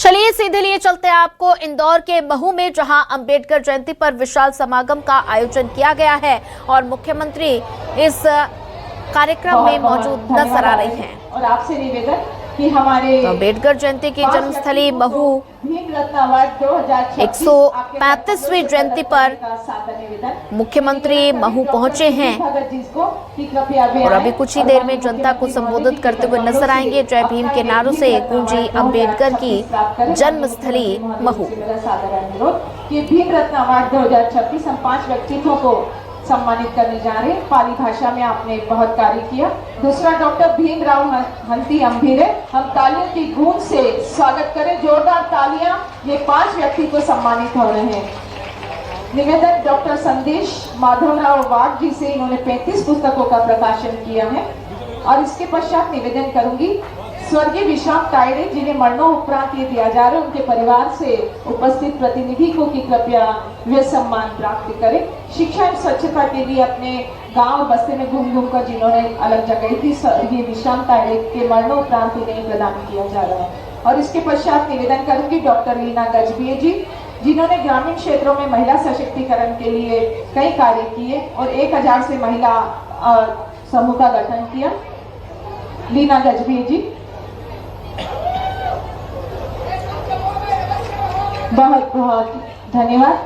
चलिए सीधे लिए चलते हैं आपको इंदौर के महू में, जहां अंबेडकर जयंती पर विशाल समागम का आयोजन किया गया है और मुख्यमंत्री इस कार्यक्रम में मौजूद नजर आ रही हैं। और आपसे निवेदन कि हमारे अंबेडकर जयंती की जन्मस्थली महू 135वीं जयंती पर मुख्यमंत्री महू पहुंचे हैं और अभी कुछ ही देर में जनता को संबोधित करते हुए नजर आएंगे। जय भीम के नारों से गूंजी अंबेडकर की जन्मस्थली महू। कि भीम रत्न अवार्ड 2026 हम 5 व्यक्तित्वों को सम्मानित करने जा रहे हैं। पाली भाषा में आपने बहुत कार्य किया। दूसरा डॉक्टर भीमराव हंती अंभीरे, हम तालियों की गूंज से स्वागत करें, जोरदार तालियां। ये 5 व्यक्ति को सम्मानित हो रहे हैं। निवेदन डॉक्टर संदेश माधवराव वाघ जी से, इन्होंने 35 पुस्तकों का प्रकाशन किया है। और इसके पश्चात निवेदन करूंगी स्वर्गीय विश्राम तायड़े, जिन्हें मरणोपरांत ये दिया जा रहा है, उनके परिवार से उपस्थित प्रतिनिधि को कि कृपया वे सम्मान प्राप्त करें। शिक्षा एवं स्वच्छता के लिए अपने गांव और बस्ते में घूम घूम कर जिन्होंने अलग जगह थी, स्वर्गीय विश्राम तायड़े के मरणोपरांत इन्हें प्रदान किया जा रहा है। और इसके पश्चात निवेदन करूंगी डॉक्टर लीना गजभिये जी, जिन्होंने ग्रामीण क्षेत्रों में महिला सशक्तिकरण के लिए कई कार्य किए और 1000 से महिला समूह का गठन किया। लीना गजभिये जी, बहुत बहुत धन्यवाद,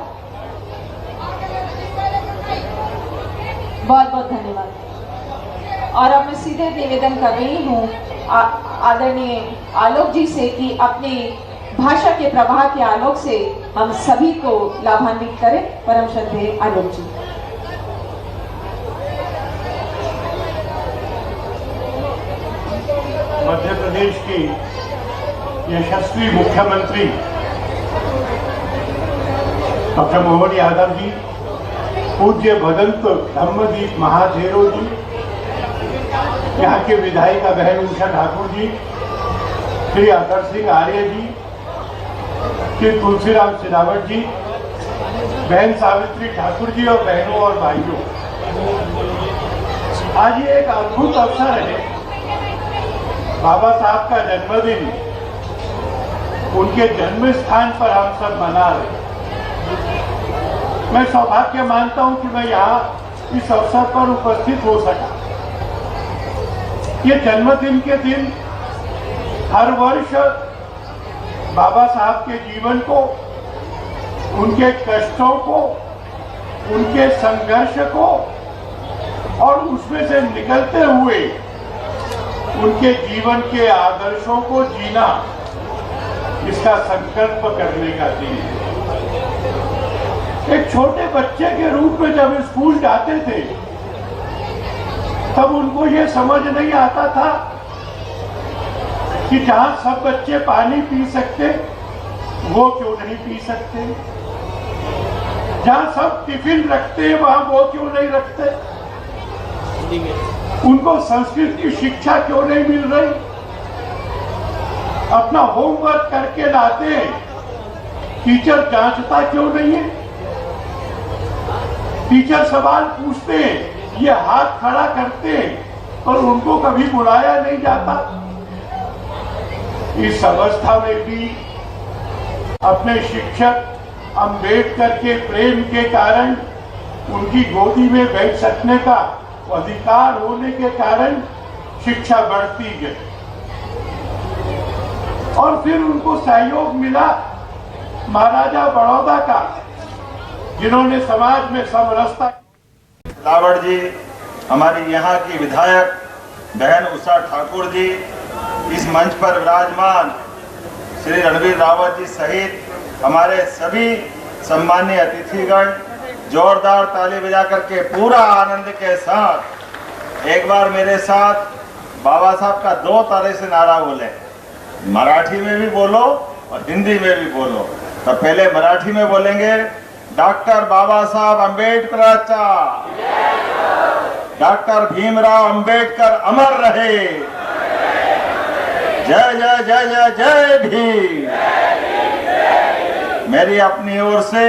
बहुत बहुत धन्यवाद। और अब मैं सीधे निवेदन कर रही हूँ आदरणीय आलोक जी से कि अपनी भाषा के प्रवाह के आलोक से हम सभी को लाभान्वित करें। परम श्रद्धेय आलोक जी। मध्य प्रदेश की यशस्वी मुख्यमंत्री डॉक्टर मोहन यादव जी, पूज्य भदंत धम्मदीप महाथेरो जी, यहाँ के विधायिका बहन उषा ठाकुर जी, श्री आदर्श सिंह आर्य जी, श्री तुलसीराम सिलावट जी, बहन सावित्री ठाकुर जी और बहनों और भाइयों, आज ये एक अद्भुत अवसर है। बाबा साहब का जन्मदिन उनके जन्म स्थान पर हम सब मना रहे। मैं सौभाग्य मानता हूं कि मैं यहाँ इस अवसर पर उपस्थित हो सका। ये जन्मदिन के दिन हर वर्ष बाबा साहब के जीवन को, उनके कष्टों को, उनके संघर्ष को और उसमें से निकलते हुए उनके जीवन के आदर्शों को जीना, इसका संकल्प करने का दिन है। एक छोटे बच्चे के रूप में जब स्कूल जाते थे तब उनको ये समझ नहीं आता था कि जहां सब बच्चे पानी पी सकते वो क्यों नहीं पी सकते, जहां सब टिफिन रखते हैं वहां वो क्यों नहीं रखते, उनको संस्कृत की शिक्षा क्यों नहीं मिल रही, अपना होमवर्क करके लाते हैं, टीचर जांचता क्यों नहीं है, टीचर सवाल पूछते हैं, ये हाथ खड़ा करते हैं और उनको कभी बुलाया नहीं जाता। इस अवस्था में भी अपने शिक्षक अंबेडकर के प्रेम के कारण, उनकी गोदी में बैठ सकने का अधिकार होने के कारण शिक्षा बढ़ती गई और फिर उनको सहयोग मिला महाराजा बड़ौदा का, जिन्होंने समाज में समरसता। रावण जी, हमारी यहाँ की विधायक बहन उषा ठाकुर जी, इस मंच पर विराजमान श्री रणवीर रावत जी सहित हमारे सभी सम्मानीय अतिथिगण, जोरदार ताली बजा करके पूरा आनंद के साथ एक बार मेरे साथ बाबा साहब का 2 तरह से नारा बोले। मराठी में भी बोलो और हिंदी में भी बोलो। तो पहले मराठी में बोलेंगे, डॉक्टर बाबा साहब आंबेडकरांचा, डॉक्टर भीमराव अंबेडकर अमर रहे, जय जय जय जय जय भीम। मेरी अपनी ओर से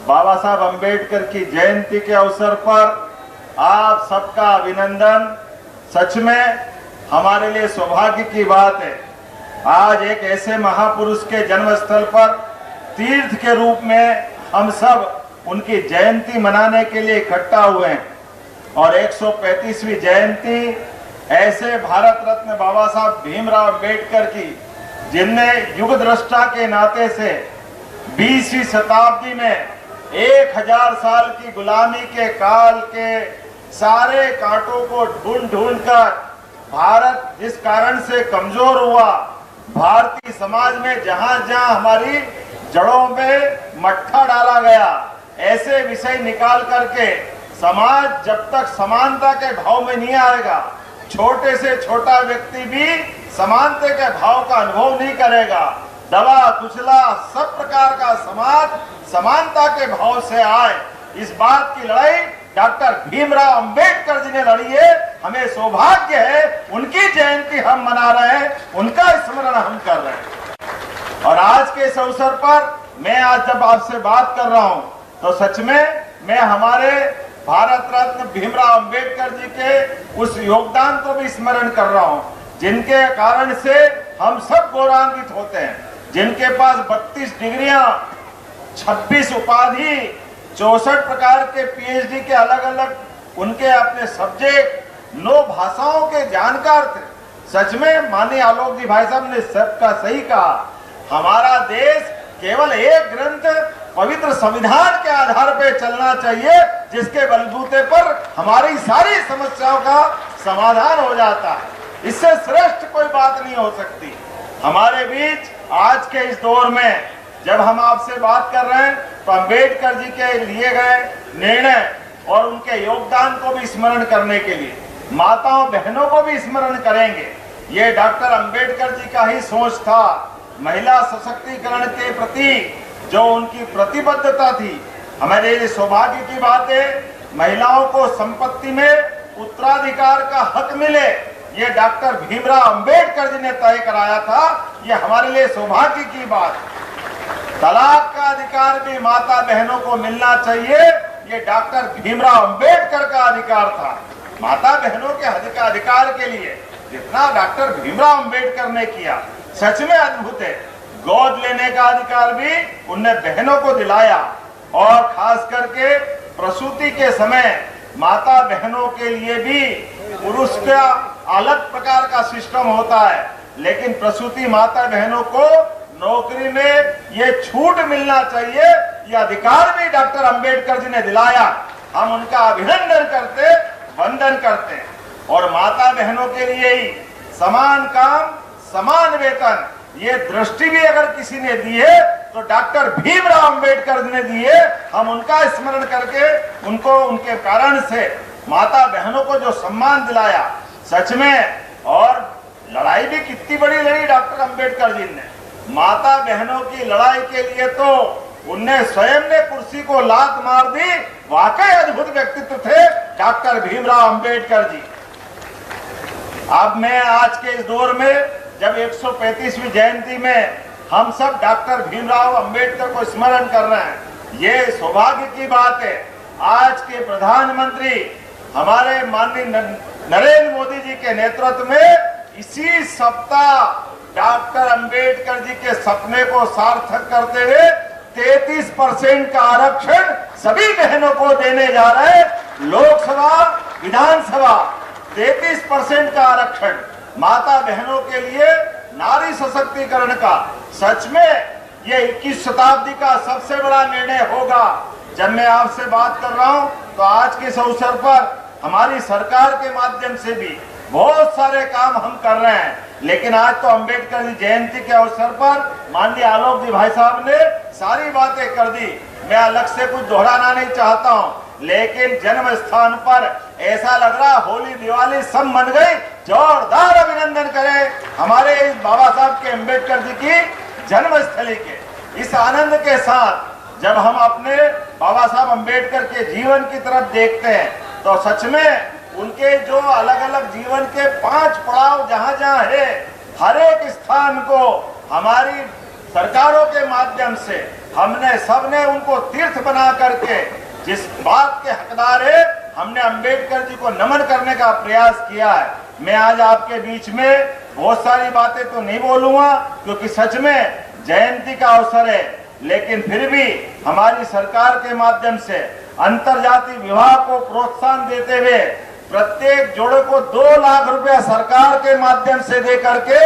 बाबा साहब अंबेडकर की जयंती के अवसर पर आप सबका अभिनंदन। सच में हमारे लिए सौभाग्य की बात है आज एक ऐसे महापुरुष के जन्मस्थल पर तीर्थ के रूप में हम सब उनकी जयंती मनाने के लिए इकट्ठा हुए हैं और 135वीं जयंती ऐसे भारत रत्न बाबा साहब भीमराव अंबेडकर की, जिनने युग दृष्टा के नाते से 20वीं शताब्दी में 1000 साल की गुलामी के काल के सारे कांटों को ढूंढ ढूंढ कर भारत जिस कारण से कमजोर हुआ, भारतीय समाज में जहां जहां हमारी जड़ों में मट्ठा डाला गया, ऐसे विषय निकाल करके समाज जब तक समानता के भाव में नहीं आएगा, छोटे से छोटा व्यक्ति भी समानता के भाव का अनुभव नहीं करेगा। दबा कुचला सब प्रकार का समाज समानता के भाव से आए, इस बात की लड़ाई डॉक्टर भीमराव अंबेडकर जी ने लड़ी है। हमें सौभाग्य है, उनकी जयंती हम मना रहे हैं, उनका स्मरण हम कर रहे हैं। और आज के इस अवसर पर मैं आज जब आपसे बात कर रहा हूं तो सच में मैं हमारे भारत रत्न भीमराव अंबेडकर जी के उस योगदान को भी स्मरण कर रहा हूं, जिनके कारण से हम सब गौरवान्वित होते हैं, जिनके पास 32 डिग्रियां, 26 उपाधि, 64 प्रकार के पीएचडी के अलग अलग उनके अपने सब्जेक्ट, 9 भाषाओं के जानकार थे। सच में माननीय आलोक जी भाई साहब ने सबका सही कहा, हमारा देश केवल एक ग्रंथ पवित्र संविधान के आधार पर चलना चाहिए, जिसके बलबूते पर हमारी सारी समस्याओं का समाधान हो जाता है। इससे श्रेष्ठ कोई बात नहीं हो सकती। हमारे बीच आज के इस दौर में जब हम आपसे बात कर रहे हैं तो अंबेडकर जी के लिए गए निर्णय और उनके योगदान को भी स्मरण करने के लिए माताओं बहनों को भी स्मरण करेंगे। ये डॉक्टर अंबेडकर जी का ही सोच था। महिला सशक्तिकरण के प्रति जो उनकी प्रतिबद्धता थी, हमारे लिए सौभाग्य की बात है, महिलाओं को संपत्ति में उत्तराधिकार का हक मिले, ये डॉक्टर भीमराव अंबेडकर जी ने तय कराया था। ये हमारे लिए सौभाग्य की बात। तलाक का अधिकार भी माता बहनों को मिलना चाहिए, ये डॉक्टर भीमराव अंबेडकर का अधिकार था। माता बहनों के अधिकार के लिए जितना डॉक्टर भीमराव अंबेडकर ने किया, सच में अद्भुत है। गोद लेने का अधिकार भी उनने बहनों को दिलाया और खास करके प्रसूति के समय माता बहनों के लिए भी पुरुष का अलग प्रकार का सिस्टम होता है, लेकिन प्रसूति माता बहनों को नौकरी में ये छूट मिलना चाहिए, ये अधिकार भी डॉक्टर अंबेडकर जी ने दिलाया। हम उनका अभिनंदन करते, वंदन करते। और माता बहनों के लिए ही समान काम समान वेतन, ये दृष्टि भी अगर किसी ने दी है तो डॉक्टर भीमराव अंबेडकर ने दी है। हम उनका स्मरण करके उनको उनके कारण से माता बहनों को जो सम्मान दिलाया, सच में। और लड़ाई भी कितनी बड़ी लड़ी डॉक्टर अंबेडकर जी ने, माता बहनों की लड़ाई के लिए तो उनने स्वयं ने कुर्सी को लात मार दी। वाकई अद्भुत व्यक्तित्व थे डॉक्टर भीमराव अंबेडकर जी। अब मैं आज के इस दौर में जब 135वीं जयंती में हम सब डॉक्टर भीमराव अंबेडकर को स्मरण कर रहे हैं, ये सौभाग्य की बात है। आज के प्रधानमंत्री हमारे माननीय नरेंद्र मोदी जी के नेतृत्व में इसी सप्ताह डॉक्टर अंबेडकर जी के सपने को सार्थक करते हुए 33% का आरक्षण सभी बहनों को देने जा रहे हैं। लोकसभा विधानसभा 33% का आरक्षण माता बहनों के लिए नारी सशक्तिकरण का, सच में ये 21 शताब्दी का सबसे बड़ा निर्णय होगा। जब मैं आपसे बात कर रहा हूं तो आज के इस अवसर पर हमारी सरकार के माध्यम से भी बहुत सारे काम हम कर रहे हैं, लेकिन आज तो अंबेडकर जी जयंती के अवसर पर माननीय आलोक जी भाई साहब ने सारी बातें कर दी। मैं अलग से कुछ दोहराना नहीं चाहता हूं, लेकिन जन्म स्थान पर ऐसा लग रहा होली दिवाली सब मन गई। जोरदार अभिनंदन करें हमारे इस बाबा साहब के अंबेडकर जी की जन्मस्थली के। इस आनंद के साथ जब हम अपने बाबा साहब अंबेडकर के जीवन की तरफ देखते हैं तो सच में उनके जो अलग अलग जीवन के 5 पड़ाव जहां जहां है, हर एक स्थान को हमारी सरकारों के माध्यम से हमने सबने उनको तीर्थ बना करके जिस बात के हकदार है, हमने अंबेडकर जी को नमन करने का प्रयास किया है। मैं आज आपके बीच में बहुत सारी बातें तो नहीं बोलूंगा क्योंकि सच में जयंती का अवसर है, लेकिन फिर भी हमारी सरकार के माध्यम से अंतरजातीय विवाह को प्रोत्साहन देते हुए प्रत्येक जोड़े को 2 लाख रुपया सरकार के माध्यम से दे करके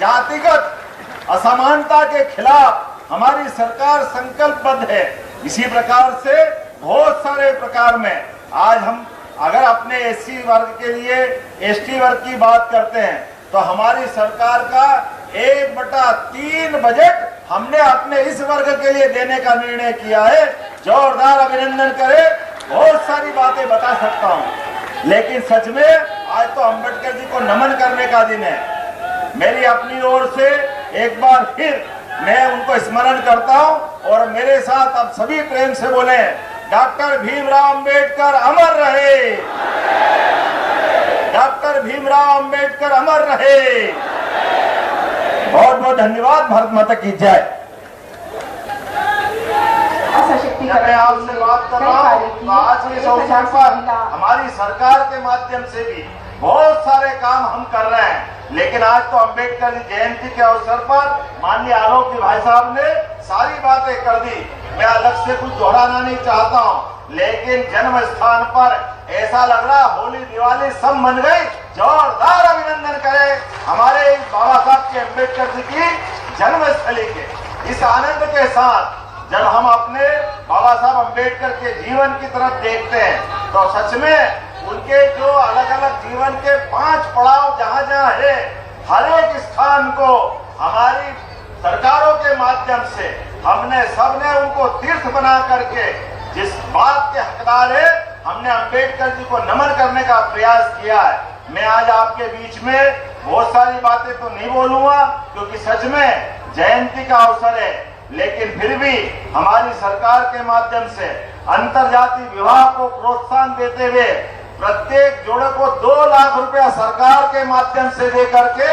जातिगत असमानता के खिलाफ हमारी सरकार संकल्पबद्ध है। इसी प्रकार से बहुत सारे प्रकार में आज हम अगर अपने एससी वर्ग के लिए एसटी वर्ग की बात करते हैं तो हमारी सरकार का 1/3 बजट हमने अपने इस वर्ग के लिए देने का निर्णय किया है। जोरदार अभिनंदन करें। बहुत सारी बातें बता सकता हूं, लेकिन सच में आज तो अंबेडकर जी को नमन करने का दिन है। मेरी अपनी ओर से एक बार फिर मैं उनको स्मरण करता हूं और मेरे साथ अब सभी प्रेम से बोले, डॉक्टर भीमराव अंबेडकर अमर रहे, डॉक्टर भीमराव अंबेडकर अमर रहे। बहुत बहुत धन्यवाद। भारत माता की जय। मैं आपसे बात कर रहा हूँ, आज के इस अवसर पर हमारी सरकार के माध्यम से भी बहुत सारे काम हम कर रहे हैं, लेकिन आज तो अंबेडकर जी जयंती के अवसर पर माननीय आलोक भाई साहब ने सारी बातें कर दी। मैं अलग से कुछ दोहराना नहीं चाहता हूँ, लेकिन जन्म स्थान पर ऐसा लग रहा होली दिवाली सब मन गई। जोरदार अभिनंदन करें हमारे बाबा साहब के अंबेडकर जी की जन्मस्थली के। इस आनंद के साथ जब हम अपने बाबा साहब अंबेडकर के जीवन की तरफ देखते हैं तो सच में उनके जो अलग अलग जीवन के 5 पड़ाव जहाँ जहाँ है, हर एक स्थान को हमारी सरकारों के माध्यम से हमने सबने उनको तीर्थ बना करके जिस बात के हकदार है, हमने अंबेडकर जी को नमन करने का प्रयास किया है। मैं आज आपके बीच में बहुत सारी बातें तो नहीं बोलूंगा क्योंकि सच में जयंती का अवसर है, लेकिन फिर भी हमारी सरकार के माध्यम से अंतरजातीय विवाह को प्रोत्साहन देते हुए प्रत्येक जोड़े को 2 लाख रुपया सरकार के माध्यम से दे करके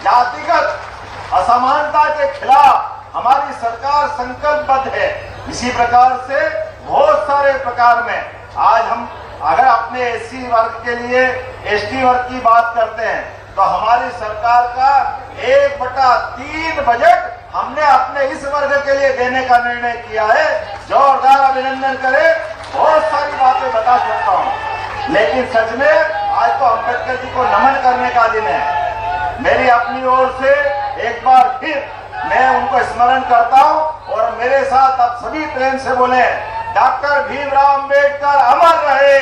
जातिगत असमानता के खिलाफ हमारी सरकार संकल्पबद्ध है। इसी प्रकार से बहुत सारे प्रकार में आज हम अगर अपने एससी वर्ग के लिए एसटी वर्ग की बात करते हैं तो हमारी सरकार का 1/3 बजट हमने अपने इस वर्ग के लिए देने का निर्णय किया है। जोरदार अभिनंदन करें। बहुत सारी बातें बता सकता हूँ, लेकिन सच में आज तो अंबेडकर जी को नमन करने का दिन है। मेरी अपनी ओर से एक बार फिर मैं उनको स्मरण करता हूँ और मेरे साथ अब सभी प्रेम से बोले, डॉक्टर भीमराव अंबेडकर अमर रहे,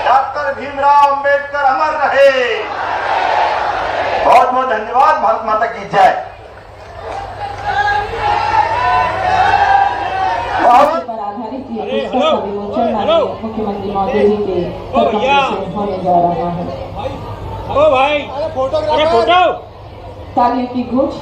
डॉक्टर भीमराव अंबेडकर अमर रहे। बहुत बहुत धन्यवाद। भारत माता की जय। पर आधारित ये पुस्तक का विमोचन माननीय मुख्यमंत्री महोदय जी के तरफ से होने जा रहा है। ओ भाई, अरे फोटो तालियों की गूंज।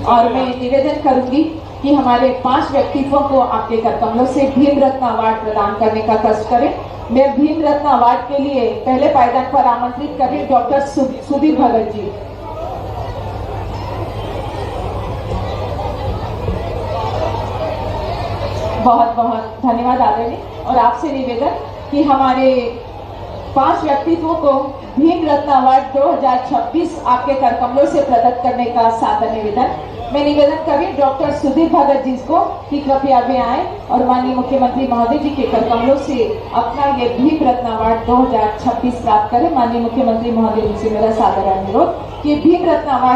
और मैं निवेदन करूंगी कि हमारे 5 व्यक्तित्वों को आपके कर कमलों से भीम रत्न अवार्ड प्रदान करने का कष्ट करें। मैं भीम रत्न अवार्ड के लिए पहले पायदान पर आमंत्रित करें डॉक्टर सुधीर भगत जी। बहुत बहुत धन्यवाद आदरणीय। और आपसे निवेदन कि हमारे 5 व्यक्तित्वों को भीम रत्न अवार्ड 2026 आपके कर कमलों से प्रदत्त करने का सादर निवेदन। मैं निवेदन करी डॉक्टर सुधीर भगत जी को कि कृपया वे आए और माननीय मुख्यमंत्री महोदय जी के कर कमलों से अपना ये भीम रत्न अवार्ड 2026 प्राप्त करें। माननीय मुख्यमंत्री महोदय जी से मेरा सादर अनुरोध कि भीम रत्न अवार्ड